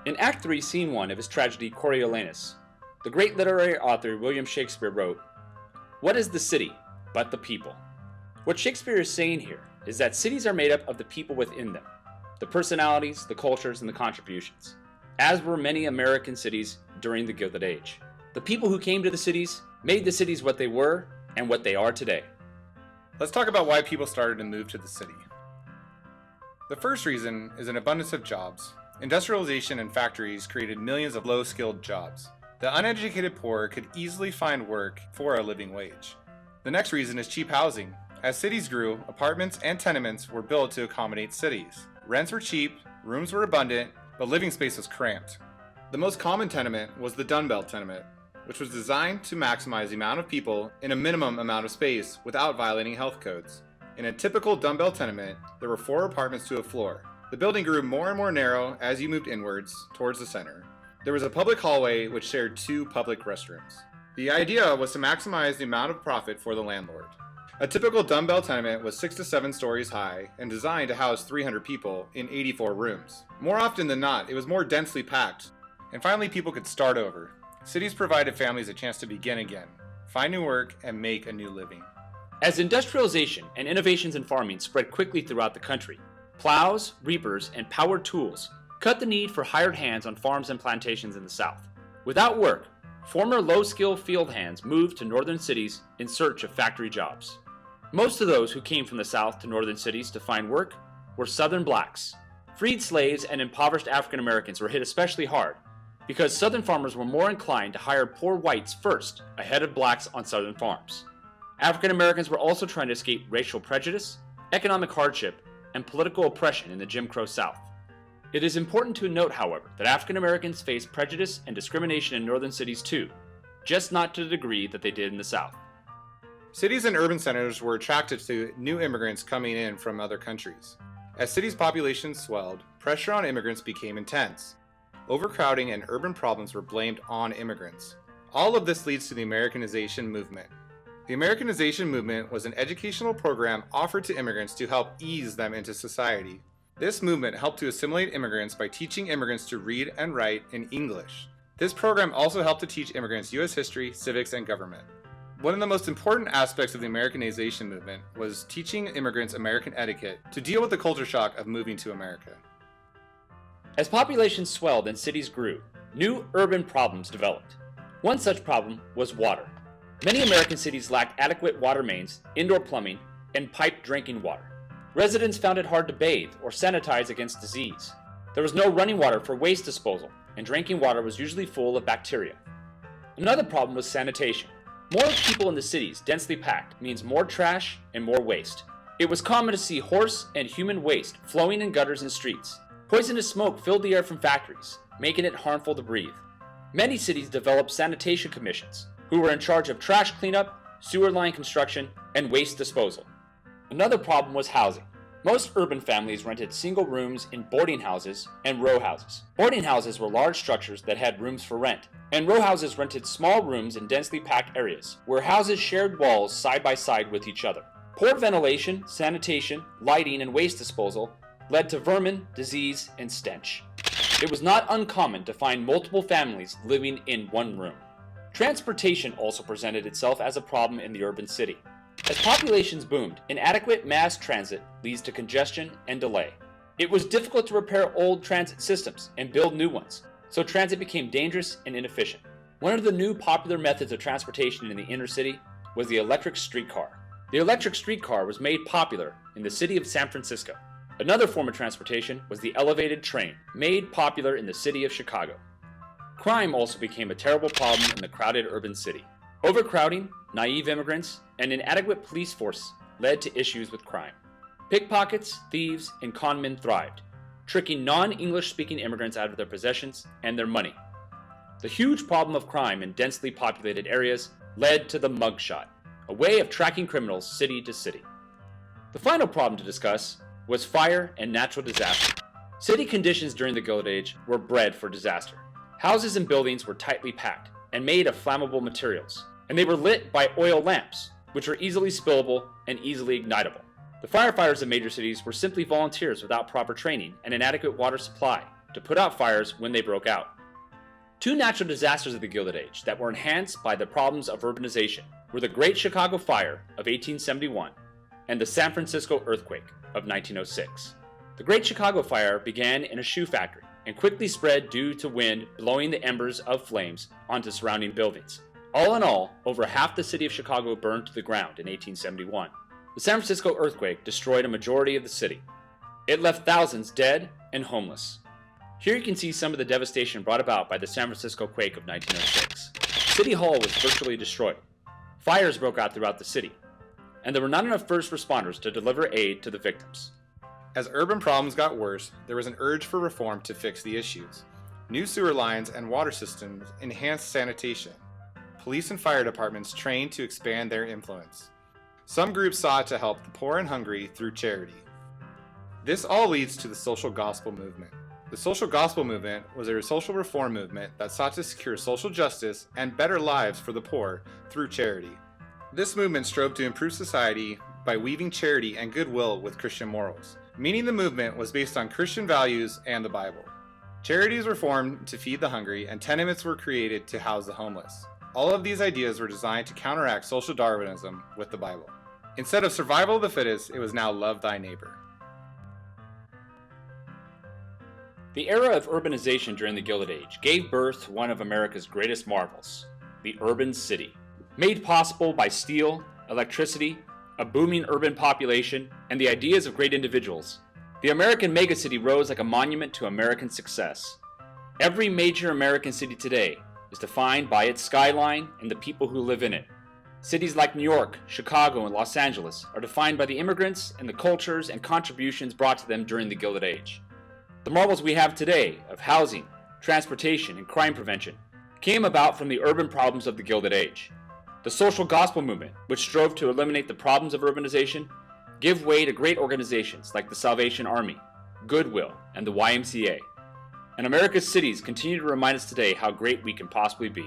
In Act 3, Scene 1 of his tragedy Coriolanus, the great literary author William Shakespeare wrote, "What is the city but the people?" What Shakespeare is saying here is that cities are made up of the people within them, the personalities, the cultures, and the contributions, as were many American cities during the Gilded Age. The people who came to the cities made the cities what they were and what they are today. Let's talk about why people started to move to the city. The first reason is an abundance of jobs. Industrialization and factories created millions of low-skilled jobs. The uneducated poor could easily find work for a living wage. The next reason is cheap housing. As cities grew, apartments and tenements were built to accommodate cities. Rents were cheap, rooms were abundant, but living space was cramped. The most common tenement was the dumbbell tenement, which was designed to maximize the amount of people in a minimum amount of space without violating health codes. In a typical dumbbell tenement, there were 4 apartments to a floor. The building grew more and more narrow as you moved inwards towards the center. There was a public hallway which shared 2 public restrooms. The idea was to maximize the amount of profit for the landlord. A typical dumbbell tenement was 6 to 7 stories high and designed to house 300 people in 84 rooms. More often than not, it was more densely packed. And finally, people could start over. Cities provided families a chance to begin again, find new work, and make a new living. As industrialization and innovations in farming spread quickly throughout the country, plows, reapers, and powered tools cut the need for hired hands on farms and plantations in the South. Without work, former low-skilled field hands moved to northern cities in search of factory jobs. Most of those who came from the South to northern cities to find work were Southern blacks. Freed slaves and impoverished African Americans were hit especially hard because Southern farmers were more inclined to hire poor whites first ahead of blacks on Southern farms. African Americans were also trying to escape racial prejudice, economic hardship, and political oppression in the Jim Crow South. It is important to note, however, that African Americans faced prejudice and discrimination in northern cities too, just not to the degree that they did in the South. Cities and urban centers were attracted to new immigrants coming in from other countries. As cities' populations swelled, pressure on immigrants became intense. Overcrowding and urban problems were blamed on immigrants. All of this leads to the Americanization movement. The Americanization movement was an educational program offered to immigrants to help ease them into society. This movement helped to assimilate immigrants by teaching immigrants to read and write in English. This program also helped to teach immigrants U.S. history, civics, and government. One of the most important aspects of the Americanization movement was teaching immigrants American etiquette to deal with the culture shock of moving to America. As populations swelled and cities grew, new urban problems developed. One such problem was water. Many American cities lacked adequate water mains, indoor plumbing, and piped drinking water. Residents found it hard to bathe or sanitize against disease. There was no running water for waste disposal, and drinking water was usually full of bacteria. Another problem was sanitation. More people in the cities, densely packed, means more trash and more waste. It was common to see horse and human waste flowing in gutters and streets. Poisonous smoke filled the air from factories, making it harmful to breathe. Many cities developed sanitation commissions, who were in charge of trash cleanup, sewer line construction, and waste disposal. Another problem was housing. Most urban families rented single rooms in boarding houses and row houses. Boarding houses were large structures that had rooms for rent, and row houses rented small rooms in densely packed areas, where houses shared walls side by side with each other. Poor ventilation, sanitation, lighting, and waste disposal led to vermin, disease, and stench. It was not uncommon to find multiple families living in one room. Transportation also presented itself as a problem in the urban city. As populations boomed, inadequate mass transit leads to congestion and delay. It was difficult to repair old transit systems and build new ones, so transit became dangerous and inefficient. One of the new popular methods of transportation in the inner city was the electric streetcar. The electric streetcar was made popular in the city of San Francisco. Another form of transportation was the elevated train, made popular in the city of Chicago. Crime also became a terrible problem in the crowded urban city. Overcrowding, naive immigrants, and inadequate police force led to issues with crime. Pickpockets, thieves, and con men thrived, tricking non-English speaking immigrants out of their possessions and their money. The huge problem of crime in densely populated areas led to the mugshot, a way of tracking criminals city to city. The final problem to discuss was fire and natural disaster. City conditions during the Gilded Age were bred for disaster. Houses and buildings were tightly packed and made of flammable materials, and they were lit by oil lamps, which were easily spillable and easily ignitable. The firefighters of major cities were simply volunteers without proper training and an adequate water supply. to put out fires when they broke out. Two natural disasters of the Gilded Age that were enhanced by the problems of urbanization were the Great Chicago Fire of 1871 and the San Francisco earthquake of 1906. The Great Chicago Fire began in a shoe factory and quickly spread due to wind blowing the embers of flames onto surrounding buildings. All in all, over half the city of Chicago burned to the ground in 1871. The San Francisco earthquake destroyed a majority of the city. It left thousands dead and homeless. Here you can see some of the devastation brought about by the San Francisco quake of 1906. City Hall was virtually destroyed. Fires broke out throughout the city, and there were not enough first responders to deliver aid to the victims. As urban problems got worse, there was an urge for reform to fix the issues. New sewer lines and water systems enhanced sanitation. Police and fire departments trained to expand their influence. Some groups sought to help the poor and hungry through charity. This all leads to the social gospel movement. The social gospel movement was a social reform movement that sought to secure social justice and better lives for the poor through charity. This movement strove to improve society by weaving charity and goodwill with Christian morals, meaning the movement was based on Christian values and the Bible. Charities were formed to feed the hungry, and tenements were created to house the homeless. All of these ideas were designed to counteract social Darwinism with the Bible. Instead of survival of the fittest, it was now love thy neighbor. The era of urbanization during the Gilded Age gave birth to one of America's greatest marvels, the urban city. Made possible by steel, electricity, a booming urban population, and the ideas of great individuals, the American megacity rose like a monument to American success. Every major American city today is defined by its skyline and the people who live in it. Cities like New York, Chicago, and Los Angeles are defined by the immigrants and the cultures and contributions brought to them during the Gilded Age. The marvels we have today of housing, transportation, and crime prevention came about from the urban problems of the Gilded Age. The social gospel movement, which strove to eliminate the problems of urbanization, give way to great organizations like the Salvation Army, Goodwill, and the YMCA. And America's cities continue to remind us today how great we can possibly be.